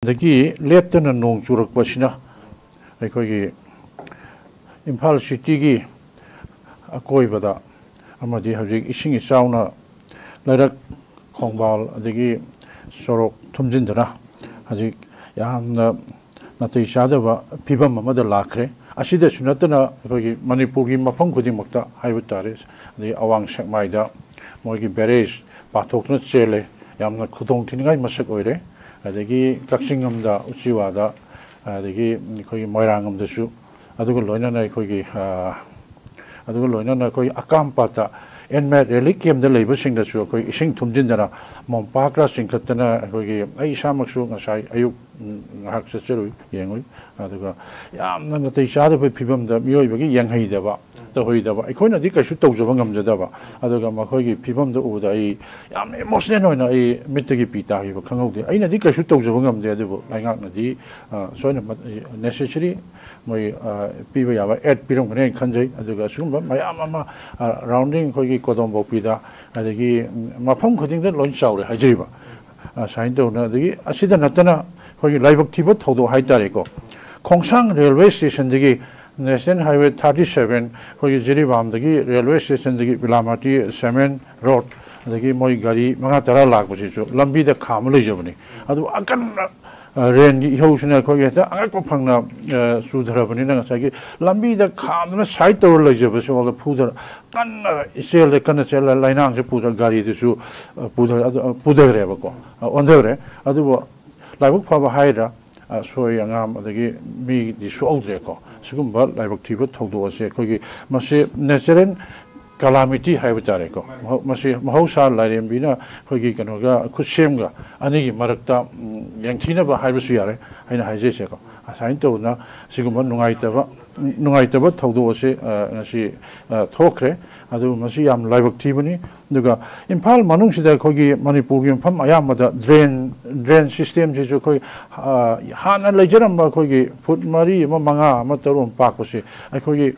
dagi leptana nong churakpasina aikogi Imphal city gi akoibada amadi hajik ising isauna lairak khongbal adagi sorok thumjindana hajik yamna natai chadaba phibam amada lakhre asida sunatana aikogi manipur gi mafam khudimakta haibu tare adi awang sakmaida moigi barrage pathokna chele yamna khudong thiningai masak oire adagi kaksingamda uchiwada adagi aikogi moirangamdasu aduga loinana aikogi 𝗙𝗏𝗥𝗘𝗦 𝗙𝗵𝗵 relic ꯀꯦꯝꯗ ꯂꯩꯕꯁꯤꯡꯗꯁꯨ ꯑꯩꯈꯣꯏ ꯏꯁꯤꯡ ꯊꯨꯝꯖꯤꯟꯗꯅ ꯃꯣꯝꯄꯥꯛ ꯆꯤꯡꯈꯠꯇꯅ ꯑꯩꯈꯣꯏꯒꯤ ꯑꯩ ꯏꯁꯥꯃꯛꯁꯨ ꯉꯁꯥꯏ ꯑꯌꯨꯛ ꯉꯥꯏꯍꯥꯛ ꯆꯠꯆꯔꯨꯏ ꯌꯦꯡꯉꯨꯏ ꯑꯗꯨꯒ ꯌꯥꯝꯅ ꯅꯥꯇꯩ ꯆꯥꯗꯕ ꯐꯤꯕꯝꯗ ꯃꯤꯑꯣꯏꯕꯒꯤ ꯌꯦꯡꯍꯩꯗꯕ ꯇꯧꯍꯩꯗꯕ ꯑꯩꯈꯣꯏꯅꯗꯤ ꯀꯩꯁꯨ ꯇꯧꯖꯕ ꯉꯝꯖꯗꯕ ꯑꯗꯨꯒ ꯃꯈꯣꯏꯒꯤ ꯐꯤꯕꯝꯗ ꯎꯕꯗ ꯑꯩ ꯌꯥꯝꯅ ꯏꯃꯣꯁꯅꯦꯜ ꯑꯣꯏꯅ ꯑꯩ ꯃꯤꯠꯇꯒꯤ ꯄꯤ ꯇꯥꯈꯤꯕ ꯈꯪꯍꯧꯗꯦ ꯑꯩꯅꯗꯤ ꯀꯩꯁꯨ ꯇꯧꯖꯕ ꯉꯝꯗꯦ ꯑꯗꯨꯕꯨ ꯂꯩꯉꯥꯛꯅꯗꯤ ꯁꯣꯏꯅ ꯅꯦꯁꯦꯁꯔꯤ ꯃꯣꯏ ꯄꯤꯕ ꯌꯥꯕ ꯑꯦꯗ ꯄꯤꯔꯝꯒꯅꯤ ꯈꯟꯖꯩ ꯑꯗꯨꯒ ꯑꯁꯤꯒꯨꯝꯕ ꯃꯌꯥꯝ ꯑꯃ ꯔꯥꯎꯟꯗꯤꯡ ꯑꯩꯈꯣꯏꯒꯤ ꯀꯣꯗꯣꯝꯕꯣꯛꯄꯤꯗ ꯑꯗꯒꯤ ꯃꯐꯝ ꯈꯨꯗꯤꯡꯗ ꯂꯣꯏ ꯆꯥꯎꯔꯦ ꯍꯥꯏꯖꯔꯤꯕ ꯁꯨꯃꯥꯏꯅ ꯇꯧꯅ ꯑꯗꯒꯤ ꯑꯁꯤꯗ ꯅꯠꯇꯅ ꯑꯩꯈꯣꯏꯒꯤ ꯂꯥꯏꯕꯛ ꯊꯤꯕ ꯊꯧꯗꯣꯛ ꯍꯥꯏꯇꯥꯔꯦꯀꯣ ꯈꯣꯡꯁꯥꯡ ꯔꯦꯜꯋꯦ ꯁ꯭ꯇꯦꯁꯟꯗꯒꯤ ꯅꯦꯁꯅꯦꯜ ꯍꯥꯏꯋꯦ 37 ꯑꯩꯈꯣꯏꯒꯤ ꯖꯤꯔꯤꯕꯥꯝꯗꯒꯤ ꯔꯦꯜꯋꯦ ꯁ꯭ꯇꯦꯁꯟꯗꯒꯤ ꯕꯤꯂꯥꯃꯥꯇꯤ ꯁꯦꯃꯦꯟ ꯔꯣꯗ ꯑꯗꯒꯤ ꯃꯣꯏ ꯒꯥꯔꯤ 5-10 ꯂꯥꯛꯄꯁꯤꯁꯨ ꯂꯝꯕꯤꯗ ꯈꯥꯝꯃ ꯂꯩꯖꯕꯅꯤ ꯑꯗꯨ ꯑꯀꯟꯅ ꯔꯦꯟꯒꯤ ꯏꯍꯧꯁꯤꯅ ꯑꯩꯈꯣꯏꯒꯤ ꯍꯦꯛꯇ ꯑꯉꯛꯄ ꯐꯪꯅ ꯆꯨꯊꯔꯕꯅꯤꯅ ꯉꯁꯥꯏꯒꯤ ꯂꯝꯕꯤꯗ ꯈꯥꯝꯗꯨꯅ ꯁꯥꯏꯠ ꯇꯧꯔ ꯂꯩꯖꯕꯁꯨ ꯐꯨꯗꯔ ꯀꯟꯅ ꯏꯆꯦꯜꯗ ꯀꯟꯅ ꯆꯦꯜꯂ ꯂꯩꯅꯥꯡꯁꯦ ꯄꯨꯗꯔ ꯒꯥꯔꯤꯗꯨꯁꯨ ꯄꯨꯊꯈ꯭ꯔꯦꯕꯀꯣ ꯑꯣꯟꯊꯈ꯭ꯔꯦ ꯑꯗꯨꯕꯨ ꯂꯥꯏꯕꯛ ꯐꯕ ꯍꯥꯏꯔ ꯑꯁꯣꯏ ꯑꯉꯥꯝ ꯑꯗꯒꯤ ꯃꯤꯗꯤ ꯁꯣꯛꯍꯧꯗ꯭ꯔꯦꯀꯣ ꯁꯤꯒꯨꯝꯕ ꯂꯥꯏꯕꯛ ꯊꯤꯕ ꯊꯧꯗꯣꯛ ꯑꯁꯦ ꯑꯩꯈꯣꯏꯒꯤ ꯃꯁꯤ ꯅꯦꯆꯔꯦꯜ ꯀꯂꯥꯃꯤꯇꯤ ꯍꯥꯏꯕ ꯇꯥꯔꯦꯀꯣ ꯃꯁꯤ ꯃꯍꯧꯁꯥ ꯂꯥꯏꯔꯦꯝꯕꯤꯅ ꯑꯩꯈꯣꯏꯒꯤ ꯀꯩꯅꯣꯒ ꯈꯨꯠꯁꯦꯝꯒ ꯑꯅꯤꯒꯤ ꯃꯔꯛꯇ ꯌꯦꯡꯊꯤꯅꯕ ꯍꯥꯏꯕꯁꯨ ꯌꯥꯔꯦ ꯑꯩꯅ ꯍꯥꯏꯖꯩꯁꯦꯀꯣ ꯑꯁꯨꯃꯥꯏꯅ ꯇꯧꯗꯅ ꯁꯤꯒꯨꯝꯕ ꯅꯨꯡꯉꯥꯏꯇꯕ ꯊꯧꯗꯣꯛ ꯑꯁꯤ ꯉꯁꯤ ꯊꯣꯛꯈ꯭ꯔꯦ ꯑꯗꯨ ꯃꯁꯤ ꯌꯥꯝ ꯂꯥꯏꯕꯛ ꯊꯤꯕꯅꯤ ꯑꯗꯨꯒ ꯏꯝꯐꯥꯜ ꯃꯅꯨꯡꯁꯤꯗ ꯑꯩꯈꯣꯏꯒꯤ ꯃꯅꯤꯄꯨꯔꯒꯤ ꯃꯐꯝ ꯑꯌꯥꯝꯕꯗ ꯗ꯭ꯔꯦꯟ ꯁꯤꯁꯇꯦꯝꯁꯤꯁꯨ ꯑꯩꯈꯣꯏ ꯍꯥꯟꯅ ꯂꯩꯖꯔꯝꯕ ꯑꯩꯈꯣꯏꯒꯤ ꯐꯨꯠ 4 ꯑꯃ 5 ꯑꯃ 3 ꯄꯥꯛꯄꯁꯤ ꯑꯩꯈꯣꯏꯒꯤ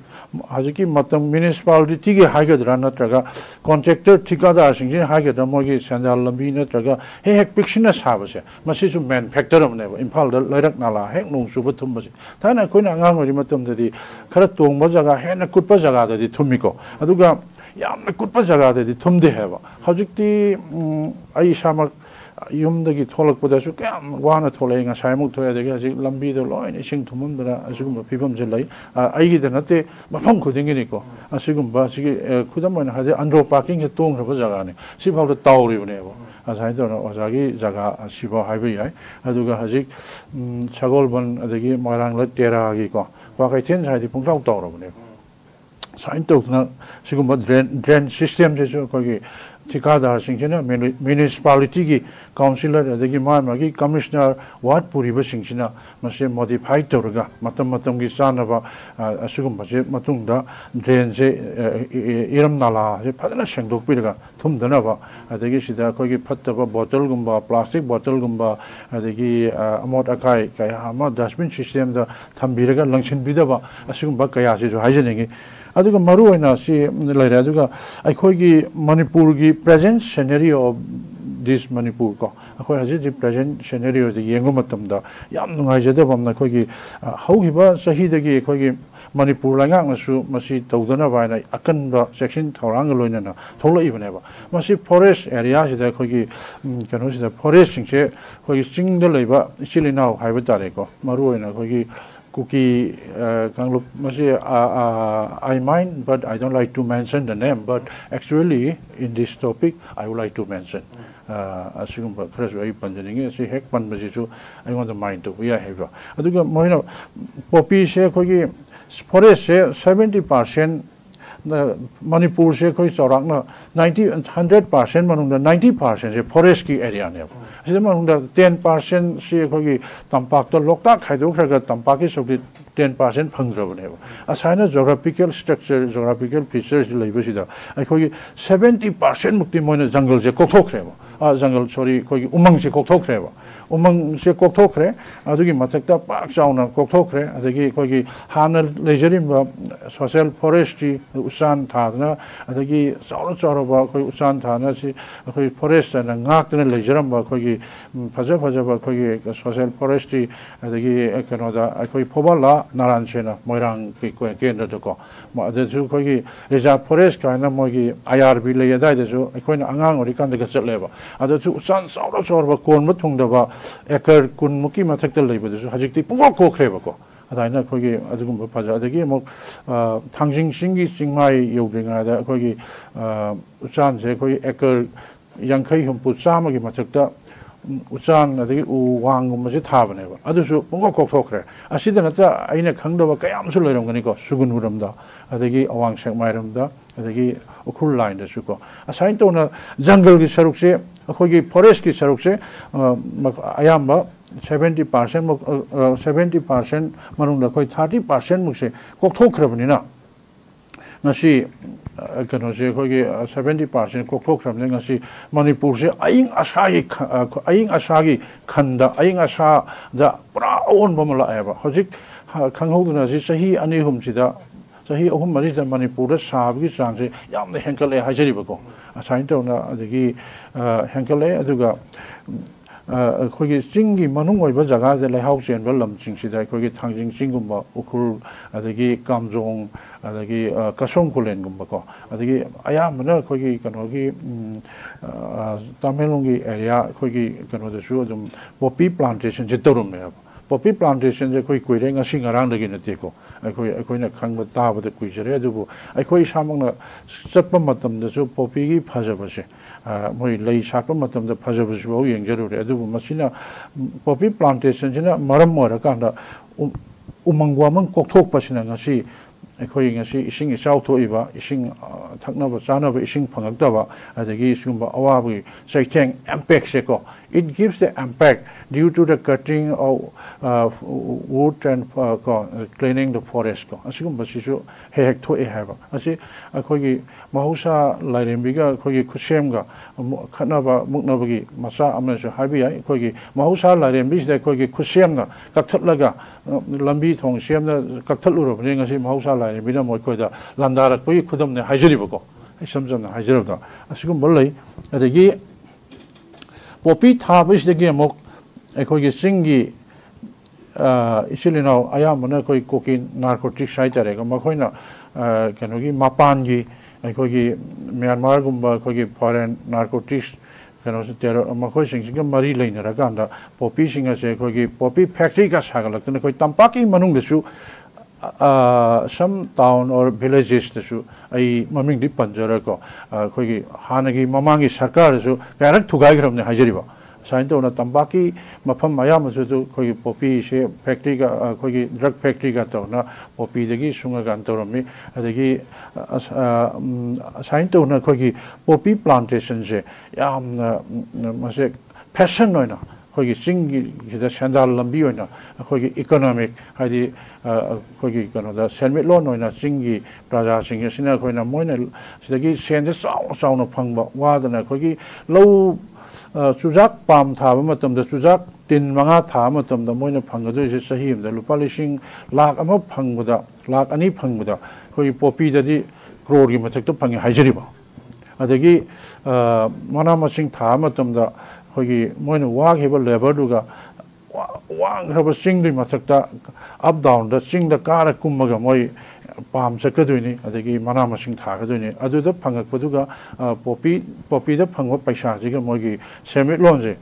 ꯍꯧꯖꯤꯛꯀꯤ ꯃꯇꯝ ꯃ꯭ꯌꯨꯅꯤꯁꯤꯄꯥꯂꯤꯇꯤꯒꯤ ꯍꯥꯏꯒꯗ꯭ꯔꯥ ꯅꯠꯇ꯭ꯔꯒ ꯀꯣꯟꯇ꯭ꯔꯦꯛꯇꯔ ꯊꯤꯀꯥꯗꯥꯔꯁꯤꯡꯁꯤꯅ ꯍꯥꯏꯒꯗ꯭ꯔꯥ ꯃꯣꯏꯒꯤ ꯁꯦꯟꯗꯥꯟ ꯂꯝꯕꯤ ꯅꯠꯇ꯭ꯔꯒ ꯍꯦꯛ ꯄꯤꯛꯁꯤꯟꯅ ꯁꯥꯕꯁꯦ ꯃꯁꯤꯁꯨ ꯃꯦꯟ ꯐꯦꯛꯇꯔ ꯑꯃꯅꯦꯕ ꯏꯝꯐꯥꯜꯗ ꯂꯩꯔꯛ ꯅꯥꯂꯥ ꯍꯦꯛ ꯅꯣꯡ ꯆꯨꯕ ꯊꯨꯝꯕꯁꯦ ꯊꯥꯏꯅ ꯑꯩꯈꯣꯏꯅ ꯑꯉꯥꯡ ꯑꯣꯏꯔꯤ ꯃꯇꯝꯗꯗꯤ ꯈꯔ ꯇꯣꯡꯕ ꯖꯒꯥ ꯍꯦꯟꯅ ꯀꯨꯠꯄ ꯖꯒꯥꯗꯗꯤ ꯊꯨꯝꯃꯤꯀꯣ ꯑꯗꯨꯒ ꯌꯥꯝꯅ ꯀꯨꯠꯄ ꯖꯒꯥꯗꯗꯤ ꯊꯨꯝꯗꯦ ꯍꯥꯏꯕ ꯍꯧꯖꯤꯛꯇꯤ ꯑꯩ ꯏꯁꯥꯃꯛ ꯌꯨꯝꯗꯒꯤ ꯊꯣꯛꯂꯛꯄꯗꯁꯨ ꯀꯌꯥꯝ ꯋꯥꯅ ꯊꯣꯛꯂꯛꯏ ꯉꯁꯥꯏꯃꯨꯛ ꯊꯣꯛꯑꯦ ꯑꯗꯒꯤ ꯍꯧꯖꯤꯛ ꯂꯝꯕꯤꯗ ꯂꯣꯏꯅ ꯏꯁꯤꯡ ꯊꯨꯝꯃꯝꯗꯅ ꯑꯁꯤꯒꯨꯝꯕ ꯐꯤꯕꯝꯁꯦ ꯂꯩ ꯑꯩꯒꯤꯗ ꯅꯠꯇꯦ ꯃꯐꯝ ꯈꯨꯗꯤꯡꯒꯤꯅꯤꯀꯣ ꯑꯁꯤꯒꯨꯝꯕ ꯁꯤꯒꯤ ꯈꯨꯗꯝ ꯑꯣꯏꯅ ꯍꯥꯏꯗꯤ ꯑꯟꯗ꯭ꯔꯣ ꯄꯥꯔꯀꯤꯡꯁꯦ ꯇꯣꯡꯈ꯭ꯔꯕ ꯖꯒꯥꯅꯤ ꯁꯤꯐꯥꯎꯗ ꯇꯥꯎꯔꯤꯕꯅꯦꯕ ꯑꯁꯨꯃꯥꯏꯅ ꯇꯧꯅ ꯑꯣꯖꯥꯒꯤ ꯖꯒꯥ ꯑꯁꯤꯐꯥꯎ ꯍꯥꯏꯕ ꯌꯥꯏ ꯑꯗꯨꯒ ꯍꯧꯖꯤꯛ ꯁꯒꯣꯜꯕꯟ ꯑꯗꯒꯤ ꯃꯣꯏꯔꯥꯡꯂꯛ ꯇꯦꯔꯥꯒꯤꯀꯣ ꯀ꯭ꯋꯥꯀꯩꯊꯦꯜ ꯁꯥꯏꯗꯤ ꯄꯨꯡꯇꯥꯎ ꯇꯥꯎꯔꯕꯅꯦꯕ ꯁꯨꯃꯥꯏꯅ ꯇꯧꯗꯅ ꯁꯤꯒꯨꯝꯕ ꯗ꯭ꯔꯦꯟ ꯁꯤꯁꯇꯦꯝꯁꯤꯁꯨ ꯑꯩꯈꯣꯏꯒꯤ ꯊꯤꯀꯥꯗꯥꯔꯁꯤꯡꯁꯤꯅ ꯃ꯭ꯌꯨꯅꯤꯁꯤꯄꯥꯂꯤꯇꯤꯒꯤ ꯀꯥꯎꯟꯁꯤꯂꯔ ꯑꯗꯒꯤ ꯃꯥꯒꯤ ꯀꯃꯤꯁꯅꯔ ꯋꯥꯔꯗ ꯄꯨꯔꯤꯕꯁꯤꯡꯁꯤꯅ ꯃꯁꯤ ꯃꯣꯗꯤꯐꯥꯏ ꯇꯧꯔꯒ ꯃꯇꯝꯒꯤ ꯆꯥꯅꯕ ꯑꯁꯤꯒꯨꯝꯕꯁꯦ ꯃꯇꯨꯡꯗ ꯗ꯭ꯔꯦꯟꯁꯦ ꯏꯔꯝ ꯅꯥꯂꯥꯁꯦ ꯐꯖꯅ ꯁꯦꯡꯗꯣꯛꯄꯤꯔꯒ ꯊꯨꯝꯗꯅꯕ ꯑꯗꯒꯤ ꯁꯤꯗ ꯑꯩꯈꯣꯏꯒꯤ ꯐꯠꯇꯕ ꯕꯣꯇꯜꯒꯨꯝꯕ ꯄ꯭ꯂꯥꯁꯇꯤꯛ ꯕꯣꯇꯜꯒꯨꯝꯕ ꯑꯗꯒꯤ ꯑꯃꯣꯠ ꯑꯀꯥꯏ ꯀꯌꯥ ꯑꯃ ꯗꯁꯕꯤꯟ ꯁꯤꯁꯇꯦꯝꯗ ꯊꯝꯕꯤꯔꯒ ꯂꯪꯁꯤꯟꯕꯤꯗꯕ ꯑꯁꯤꯒꯨꯝꯕ ꯀꯌꯥꯁꯤꯁꯨ ꯍꯥꯏꯖꯅꯤꯡꯉꯤ ꯑꯗꯨꯒ ꯃꯔꯨꯑꯣꯏꯅ ꯁꯤ ꯂꯩꯔꯦ ꯑꯗꯨꯒ ꯑꯩꯈꯣꯏꯒꯤ ꯃꯅꯤꯄꯨꯔꯒꯤ ꯄ꯭ꯔꯦꯖꯦꯟ ꯁꯦꯅꯦꯔꯤꯑꯣ ꯑꯣꯐ ꯗꯤꯁ ꯃꯅꯤꯄꯨꯔ ꯀꯣ ꯑꯩꯈꯣꯏ ꯍꯧꯖꯤꯛ ꯄ꯭ꯔꯦꯖꯦꯟ ꯁꯦꯅꯦꯔꯤꯑꯣꯗ ꯌꯦꯡꯕ ꯃꯇꯝꯗ ꯌꯥꯝ ꯅꯨꯡꯉꯥꯏꯖꯗꯕ ꯑꯃꯅ ꯑꯩꯈꯣꯏꯒꯤ ꯍꯧꯈꯤꯕ ꯆꯍꯤꯗꯒꯤ ꯑꯩꯈꯣꯏꯒꯤ ꯃꯅꯤꯄꯨꯔ ꯂꯩꯉꯥꯛꯅꯁꯨ ꯃꯁꯤ ꯇꯧꯗꯅꯕ ꯍꯥꯏꯅ ꯑꯀꯟꯕ ꯆꯦꯛꯁꯤꯟ ꯊꯧꯔꯥꯡꯒ ꯂꯣꯏꯅꯅ ꯊꯣꯛꯂꯛꯏꯕꯅꯦꯕ ꯃꯁꯤ ꯐꯣꯔꯦꯁ ꯑꯦꯔꯤꯌꯥꯁꯤꯗ ꯑꯩꯈꯣꯏꯒꯤ ꯀꯩꯅꯣꯁꯤꯗ ꯐꯣꯔꯦꯁꯁꯤꯡꯁꯦ ꯑꯩꯈꯣꯏꯒꯤ ꯆꯤꯡꯗ ꯂꯩꯕ ꯏꯆꯤꯜ ꯏꯅꯥꯎ ꯍꯥꯏꯕ ꯇꯥꯔꯦꯀꯣ ꯃꯔꯨꯑꯣꯏꯅ ꯑꯩꯈꯣꯏꯒꯤ ꯀꯨꯀꯤ ꯀꯥꯡꯂꯨꯞ ꯃꯁꯤ I mind but I don't like to mention the name but actually in this topic I would like to mention ꯑꯁꯤꯒꯨꯝꯕ ꯈꯔꯁꯨ ꯑꯩ ꯄꯟꯖꯅꯤꯡꯉꯤ ꯑꯁꯤ ꯍꯦꯛ ꯄꯟꯕꯁꯤꯁꯨ ꯑꯩꯉꯣꯟꯗ ꯃꯥꯏꯟ ꯇꯧꯕ ꯌꯥꯏ ꯍꯥꯏꯕ ꯑꯗꯨꯒ ꯃꯣꯏꯅ ꯄꯣꯄꯤꯁꯦ ꯑꯩꯈꯣꯏꯒꯤ ꯐꯣꯔꯦꯁꯁꯦ 70% ꯃꯅꯤꯄꯨꯔꯁꯦ ꯑꯩꯈꯣꯏ ꯆꯥꯎꯔꯥꯛꯅ 100% ꯃꯅꯨꯡꯗ 90%ꯁꯦ ꯐꯣꯔꯦꯁꯀꯤ ꯑꯦꯔꯤꯌꯥꯅꯦꯕ ꯑꯁꯤꯗ ꯃꯅꯨꯡꯗ 10%ꯁꯤ ꯑꯩꯈꯣꯏꯒꯤ ꯇꯝꯄꯥꯛꯇ ꯂꯣꯛꯇꯥꯛ ꯈꯥꯏꯗꯣꯛꯈ꯭ꯔꯒ ꯇꯝꯄꯥꯛꯀꯤ ꯁꯔꯨꯛꯇꯤ 10% ꯐꯪꯗ꯭ꯔꯕꯅꯦꯕ ꯑꯁꯥꯏꯅ geographical structure geographical features ꯂꯩꯕꯁꯤꯗ ꯑꯩꯈꯣꯏꯒꯤ 70% ꯃꯨꯛꯇꯤ ꯃꯣꯏꯅ ꯖꯪꯒꯜꯁꯦ ꯀꯣꯛꯊꯣꯛꯈ꯭ꯔꯦꯕ ꯖꯪꯒꯜ ꯁꯣꯔꯤ ꯑꯩꯈꯣꯏꯒꯤ ꯎꯃꯪꯁꯦ ꯀꯣꯛꯊꯣꯛꯈ꯭ꯔꯦꯕ ꯎꯃꯪꯁꯦ ꯀꯣꯛꯊꯣꯛꯈ꯭ꯔꯦ ꯑꯗꯨꯒꯤ ꯃꯊꯛꯇ ꯄꯥꯛ ꯆꯥꯎꯅ ꯀꯣꯛꯊꯣꯛꯈ꯭ꯔꯦ ꯑꯗꯒꯤ ꯑꯩꯈꯣꯏꯒꯤ ꯍꯥꯟꯅ ꯂꯩꯖꯔꯤꯕ ꯁꯣꯁꯤꯌꯦꯜ ꯐꯣꯔꯦꯁꯇ꯭ꯔꯤ ꯎꯆꯥꯟ ꯊꯥꯗꯅ ꯑꯗꯒꯤ ꯆꯥꯎꯔꯕ ꯑꯩꯈꯣꯏ ꯎꯆꯥꯟ ꯊꯥꯅꯁꯤ ꯑꯩꯈꯣꯏ ꯐꯣꯔꯦꯁꯇꯅ ꯉꯥꯛꯇꯅ ꯂꯩꯖꯔꯝꯕ ꯑꯩꯈꯣꯏꯒꯤ ꯐꯖꯕ ꯑꯩꯈꯣꯏꯒꯤ ꯁꯣꯁꯤꯌꯦꯜ ꯐꯣꯔꯦꯁꯇ꯭ꯔꯤ ꯑꯗꯒꯤ ꯀꯩꯅꯣꯗ ꯑꯩꯈꯣꯏ ꯐꯧꯕꯥꯜꯂꯥ ꯅꯥꯔꯥꯟꯁꯦꯅ ꯃꯣꯏꯔꯥꯡꯒꯤ ꯀꯦꯟꯗ꯭ꯔꯗꯀꯣ ꯑꯗꯨꯁꯨ ꯑꯩꯈꯣꯏꯒꯤ ꯔꯤꯖꯥꯔꯚ ꯐꯣꯔꯦꯁ ꯀꯥꯏꯅ ꯃꯣꯏꯒꯤ IRB ꯂꯩ ꯑꯗꯨꯋꯥꯏꯗꯁꯨ ꯑꯩꯈꯣꯏꯅ ꯑꯉꯥꯡ ꯑꯣꯏꯔꯤꯀꯥꯟꯗꯒ ꯆꯠꯂꯦꯕ ꯑꯗꯨꯁꯨ ꯎꯆꯥꯟ ꯆꯥꯎꯔꯕ ꯀꯣꯟꯕ ꯊꯨꯡꯗꯕ ꯑꯦꯀꯔ 10ꯃꯨꯛꯀꯤ ꯃꯊꯛꯇ ꯂꯩꯕꯗꯨꯁꯨ ꯍꯧꯖꯤꯛꯇꯤ ꯄꯨꯡꯀꯣꯛ ꯀꯣꯛꯈ꯭ꯔꯦꯕꯀꯣ ꯑꯗꯨꯃꯥꯏꯅ ꯑꯩꯈꯣꯏꯒꯤ ꯑꯗꯨꯒꯨꯝꯕ ꯐꯖ ꯑꯗꯒꯤ ꯑꯃꯨꯛ ꯊꯥꯡꯖꯤꯡ ꯆꯤꯡꯒꯤ ꯆꯤꯡꯃꯥꯏ ꯌꯧꯗ꯭ꯔꯤꯉꯩꯗ ꯑꯩꯈꯣꯏꯒꯤ ꯎꯆꯥꯟꯁꯦ ꯑꯩꯈꯣꯏꯒꯤ ꯑꯦꯀꯔ 50 60 100ꯒꯤ ꯃꯊꯛꯇ ꯎꯆꯥꯟ ꯑꯗꯒꯤ ꯎ ꯋꯥꯡꯒꯨꯝꯕꯁꯦ ꯊꯥꯕꯅꯦꯕ ꯑꯗꯨꯁꯨ ꯄꯨꯡꯀꯣꯛ ꯀꯣꯛꯊꯣꯛꯈ꯭ꯔꯦ ꯑꯁꯤꯗ ꯅꯠꯇ ꯑꯩꯅ ꯈꯪꯗꯕ ꯀꯌꯥꯝꯁꯨ ꯂꯩꯔꯝꯒꯅꯤꯀꯣ ꯁꯨꯒꯨꯅꯨꯔꯣꯝꯗ ꯑꯗꯒꯤ ꯑꯋꯥꯡ ꯁꯦꯛꯃꯥꯏꯔꯣꯝꯗ ꯑꯗꯒꯤ ꯎꯈ꯭ꯔꯨꯜ ꯂꯥꯏꯟꯗꯁꯨꯀꯣ ꯑꯁꯥꯏꯅ ꯇꯧꯅ ꯖꯪꯒꯜꯒꯤ ꯁꯔꯨꯛꯁꯦ ꯑꯩꯈꯣꯏꯒꯤ ꯐꯣꯔꯦꯁꯀꯤ ꯁꯔꯨꯛꯁꯦ ꯑꯌꯥꯝꯕ 70% ꯃꯅꯨꯡꯗ ꯑꯩꯈꯣꯏ 30% ꯃꯨꯛꯁꯦ ꯀꯣꯛꯊꯣꯛꯈ꯭ꯔꯕꯅꯤꯅ ꯉꯁꯤ ꯀꯩꯅꯣꯁꯦ ꯑꯩꯈꯣꯏꯒꯤ 70% ꯀꯣꯛꯊꯣꯛꯈ꯭ꯔꯕꯅꯤꯅꯉꯁꯤ ꯃꯅꯤꯄꯨꯔꯁꯦ ꯑꯏꯪ ꯑꯁꯥꯒꯤ ꯈꯟꯗ ꯑꯏꯪ ꯑꯁꯥꯗ ꯄꯨꯔꯥ ꯑꯑꯣꯟꯕ ꯑꯃ ꯂꯥꯛꯑꯦꯕ ꯍꯧꯖꯤꯛ ꯈꯪꯍꯧꯗꯅ ꯁꯤ ꯆꯍꯤ 2-3 ꯆꯍꯤ 3-4 ꯃꯅꯤꯄꯨꯔꯗ ꯁꯥꯕꯒꯤ ꯆꯥꯡꯁꯦ ꯌꯥꯝꯅ ꯍꯦꯟꯒꯠꯂꯦ ꯍꯥꯏꯖꯔꯤꯕꯀꯣ ꯑꯁꯥꯏꯅ ꯇꯧꯅ ꯑꯗꯒꯤ ꯍꯦꯟꯒꯠꯂꯦ ꯑꯗꯨꯒ ꯑꯩꯈꯣꯏꯒꯤ ꯆꯤꯡꯒꯤ ꯃꯅꯨꯡ ꯑꯣꯏꯕ ꯖꯒꯥꯁꯤꯗ ꯂꯩꯍꯥꯎ ꯆꯦꯟꯕ ꯂꯝꯁꯤꯡꯁꯤꯗ ꯑꯩꯈꯣꯏꯒꯤ ꯊꯥꯡꯖꯤꯡ ꯆꯤꯡꯒꯨꯝꯕ ꯎꯈ꯭ꯔꯨꯜ ꯑꯗꯒꯤ ꯀꯥꯝꯖꯣꯡ ꯑꯗꯒꯤ ꯀꯁꯣꯡ ꯈꯨꯂꯦꯟꯒꯨꯝꯕꯀꯣ ꯑꯗꯒꯤ ꯑꯌꯥꯝꯕꯅ ꯑꯩꯈꯣꯏꯒꯤ ꯀꯩꯅꯣꯒꯤ ꯇꯃꯦꯡꯂꯣꯡꯒꯤ ꯑꯦꯔꯤꯌꯥ ꯑꯩꯈꯣꯏꯒꯤ ꯀꯩꯅꯣꯗꯁꯨ ꯑꯗꯨꯝ ꯄꯣꯄꯤ ꯄ꯭ꯂꯥꯟꯇꯦꯁꯟꯁꯦ ꯇꯧꯔꯝꯃꯦꯕ ꯄꯣꯄꯤ ꯄ꯭ꯂꯥꯟꯇꯦꯁꯟꯁꯦ ꯑꯩꯈꯣꯏ ꯀꯨꯏꯔꯦ ꯉꯁꯤ ꯉꯔꯥꯡꯗꯒꯤ ꯅꯠꯇꯦꯀꯣ ꯑꯩꯈꯣꯏꯅ ꯈꯪꯕ ꯇꯥꯕꯗ ꯀꯨꯏꯖꯔꯦ ꯑꯗꯨꯕꯨ ꯑꯩꯈꯣꯏ ꯏꯁꯥꯃꯛꯅ ꯆꯠꯄ ꯃꯇꯝꯗꯁꯨ ꯄꯣꯄꯤꯒꯤ ꯐꯖꯕꯁꯦ ꯃꯣꯏ ꯂꯩ ꯁꯥꯠꯄ ꯃꯇꯝꯗ ꯐꯖꯕꯁꯤꯐꯥꯎ ꯌꯦꯡꯖꯔꯨꯔꯦ ꯑꯗꯨꯕꯨ ꯃꯁꯤꯅ ꯄꯣꯄꯤ ꯄ꯭ꯂꯥꯟꯇꯦꯁꯟꯁꯤꯅ ꯃꯔꯝ ꯑꯣꯏꯔꯀꯥꯟꯗ ꯎꯃꯪ ꯋꯥꯃꯪ ꯀꯣꯛꯊꯣꯛꯄꯁꯤꯅ ꯉꯁꯤ ꯑꯩꯈꯣꯏ ꯉꯁꯤ ꯏꯁꯤꯡ ꯏꯆꯥꯎ ꯊꯣꯛꯏꯕ ꯏꯁꯤꯡ ꯊꯛꯅꯕ ꯆꯥꯅꯕ ꯏꯁꯤꯡ ꯐꯪꯉꯛꯇꯕ ꯑꯗꯒꯤ ꯁꯤꯒꯨꯝꯕ ꯑꯋꯥꯕꯒꯤ ꯆꯩꯊꯦꯡ ꯏꯝꯄꯦꯛꯁꯦꯀꯣ it gives the impact due to the cutting of wood and cleaning the forest ko asigumba시su hek thoe haiba asi akhoi mahausa lairembiga akhoi khusemga khatnaba muknabagi macha amnasu haibi ai akhoi mahausa lairembi sida akhoi khusemna kakthatlaga lambi thong semna kakthatlurabne ngasi mahausa lairembi na moi khoida landarak pui khudamne haijribako samjamna haijrabda asigumba lai adagi popi thabisdagi amok akhoi singi isilino ayamana akhoi kokin narcotics haitare makoina kanogi mapangi akhoi Myanmar gumba akhoi foreign narcotics kano terror makoi singsinga mari leinaraganda popi singa se akhoi popi factory ka sagalakna akhoi tampaki manungdasu some town or villages tasu ai maming di panjara ko akhoi hanagi mamangi sarkar su karak thugai gramne hajariba sain to na tambaki mafam mayam su khoi popi se factory ga khoi drug factory ga to na popi dagi sunga gan to rami adagi sain to na khoi popi plantation je yam mase fashion noina khoi singi da sandal lambi oina khoi economic hadi khoi kano da selmit loan oina singi praja singi sina khoi na moina sidagi sende saw na phangba wadana khoi low chujak pam thaba matamda chujak tin manga tha matamda moina phangadu je sahi amda lupa lising lakh ama phangbuda lakh ani phangbuda khoi popi dadi crore gi mathak to phangi haijariba adagi mana masing tha matamda khoi moina wag heba labor duga wang haba sing di mathakta up down da sing da kara kummaga moi pam sakaduni adagi mana masing thagaduni aduda phangakpaduga popi da phangwa paisa jiga mogi semit loan je